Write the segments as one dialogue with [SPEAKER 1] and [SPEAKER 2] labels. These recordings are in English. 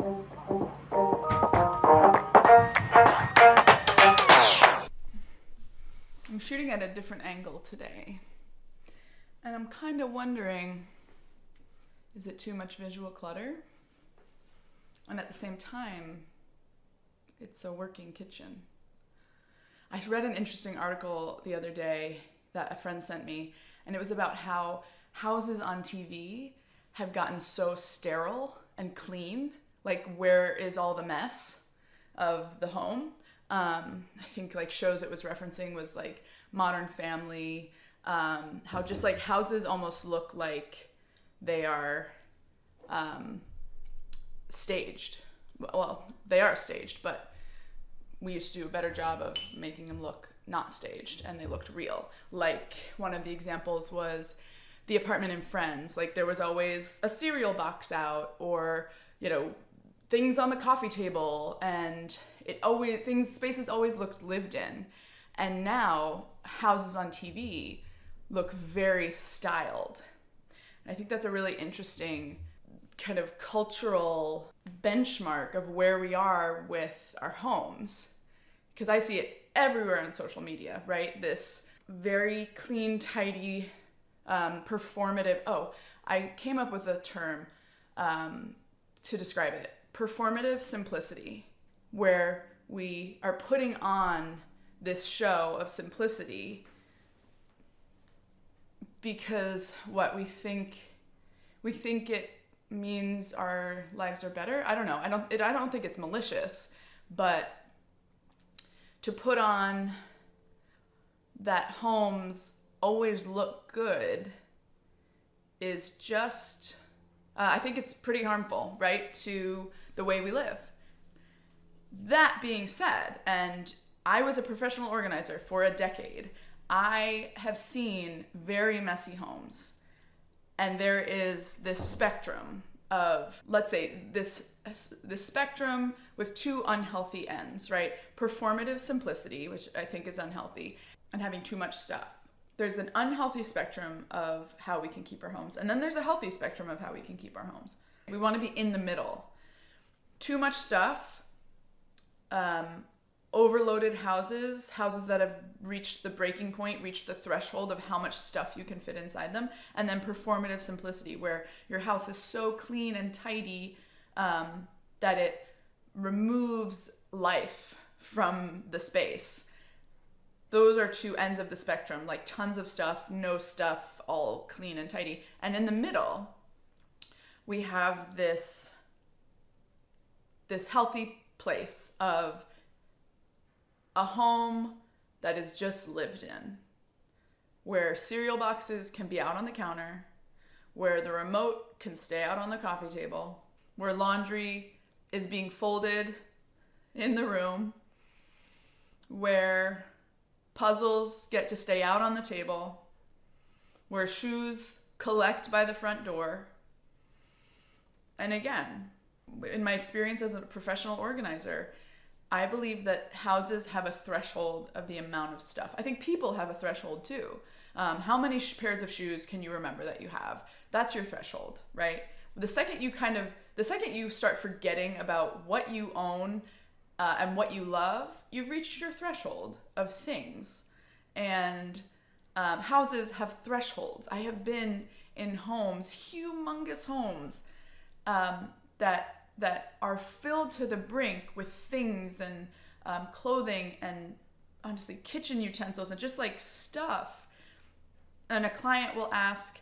[SPEAKER 1] I'm shooting at a different angle today, and I'm kind of wondering, is it too much visual clutter? And at the same time, it's a working kitchen. I read an interesting article the other day that a friend sent me, and it was about how houses on TV have gotten so sterile and clean. Like, where is all the mess of the home? I think like shows it was referencing was like Modern Family, how just like houses almost look like they are staged. Well, they are staged, but we used to do a better job of making them look not staged, and they looked real. Like, one of the examples was the apartment in Friends. Like, there was always a cereal box out, or, you know, things on the coffee table, and spaces always looked lived in. And now houses on TV look very styled. And I think that's a really interesting kind of cultural benchmark of where we are with our homes, because I see it everywhere on social media, right? This very clean, tidy, performative. I came up with a term to describe it: performative simplicity, where we are putting on this show of simplicity because what we think it means our lives are better. I don't know. I don't think it's malicious, but to put on that homes always look good is just, I think it's pretty harmful, right, to the way we live. That being said, and I was a professional organizer for a decade, I have seen very messy homes. And there is this spectrum of, let's say, this spectrum with two unhealthy ends, right? Performative simplicity, which I think is unhealthy, and having too much stuff. There's an unhealthy spectrum of how we can keep our homes. And then there's a healthy spectrum of how we can keep our homes. We want to be in the middle. Too much stuff, overloaded houses that have reached the breaking point, reached the threshold of how much stuff you can fit inside them, and then performative simplicity, where your house is so clean and tidy that it removes life from the space. Those are two ends of the spectrum, like tons of stuff, no stuff, all clean and tidy. And in the middle, we have this healthy place of a home that is just lived in, where cereal boxes can be out on the counter, where the remote can stay out on the coffee table, where laundry is being folded in the room, where puzzles get to stay out on the table, where shoes collect by the front door. And again, in my experience as a professional organizer, I believe that houses have a threshold of the amount of stuff. I think people have a threshold too. How many pairs of shoes can you remember that you have? That's your threshold, right? The second you start forgetting about what you own and what you love, you've reached your threshold of things. And houses have thresholds. I have been in homes, humongous homes, that are filled to the brink with things and clothing and honestly kitchen utensils and just like stuff. And a client will ask,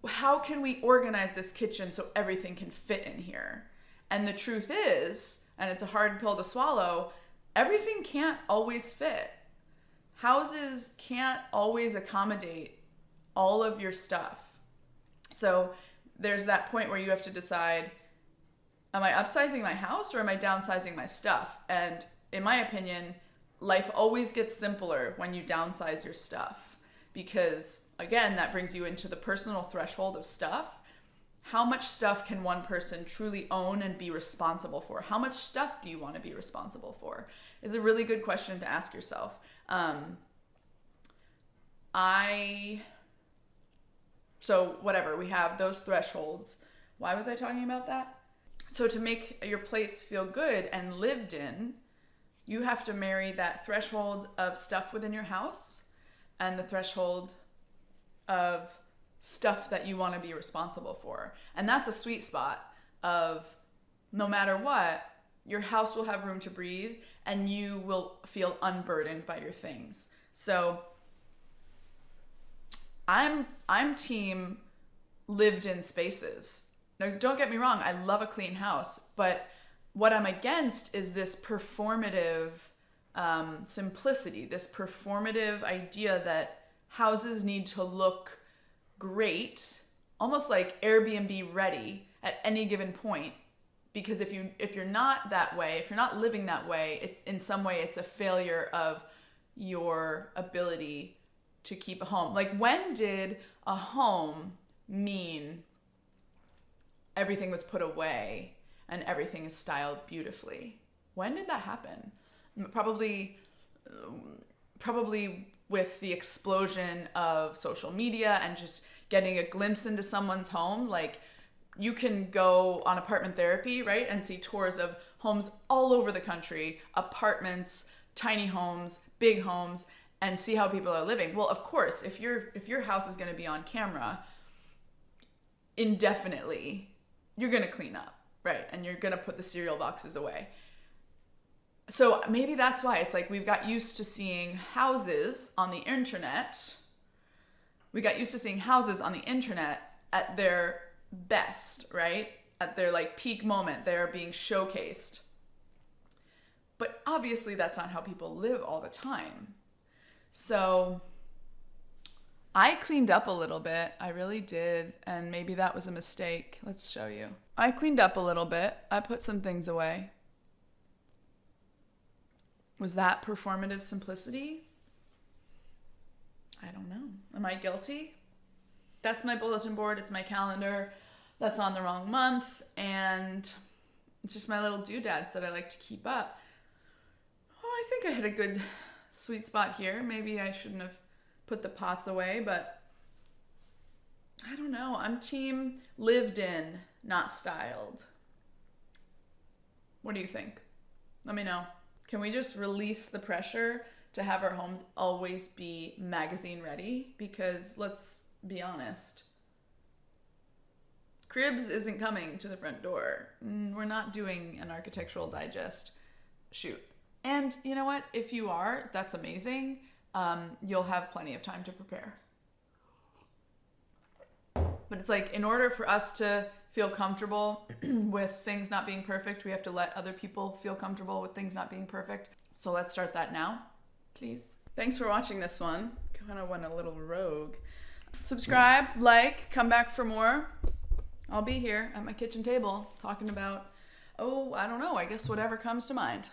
[SPEAKER 1] how can we organize this kitchen so everything can fit in here? And the truth is, and it's a hard pill to swallow, everything can't always fit. Houses can't always accommodate all of your stuff. So there's that point where you have to decide, am I upsizing my house or am I downsizing my stuff? And in my opinion, life always gets simpler when you downsize your stuff, because again, that brings you into the personal threshold of stuff. How much stuff can one person truly own and be responsible for? How much stuff do you want to be responsible for? Is a really good question to ask yourself. So whatever, we have those thresholds. Why was I talking about that? So to make your place feel good and lived in, you have to marry that threshold of stuff within your house and the threshold of stuff that you want to be responsible for. And that's a sweet spot of no matter what, your house will have room to breathe and you will feel unburdened by your things. So I'm team lived in spaces. Now, don't get me wrong, I love a clean house, but what I'm against is this performative simplicity, this performative idea that houses need to look great, almost like Airbnb ready at any given point. Because if you're not that way, if you're not living that way, it's in some way it's a failure of your ability to keep a home. Like, when did a home mean everything was put away and everything is styled beautifully? When did that happen? Probably with the explosion of social media and just getting a glimpse into someone's home. Like, you can go on apartment therapy, right, and see tours of homes all over the country, apartments, tiny homes, big homes, and see how people are living. Well, of course, if your house is going to be on camera indefinitely, you're going to clean up, right? And you're going to put the cereal boxes away. So maybe that's why it's like we've got used to seeing houses on the internet. We got used to seeing houses on the internet at their best, right? At their like peak moment, they're being showcased. But obviously that's not how people live all the time. So I cleaned up a little bit. I really did. And maybe that was a mistake. Let's show you. I cleaned up a little bit. I put some things away. Was that performative simplicity? I don't know. Am I guilty? That's my bulletin board. It's my calendar. That's on the wrong month. And it's just my little doodads that I like to keep up. Oh, I think I hit a good sweet spot here. Maybe I shouldn't have put the pots away, but I don't know. I'm team lived in, not styled. What do you think? Let me know. Can we just release the pressure to have our homes always be magazine ready? Because let's be honest, Cribs isn't coming to the front door. We're not doing an Architectural Digest shoot. And you know what? If you are, that's amazing. You'll have plenty of time to prepare. But it's like, in order for us to feel comfortable with things not being perfect, we have to let other people feel comfortable with things not being perfect. So let's start that now, please. Thanks for watching this one. Kind of went a little rogue. Subscribe, like, come back for more. I'll be here at my kitchen table talking about, I don't know, I guess whatever comes to mind.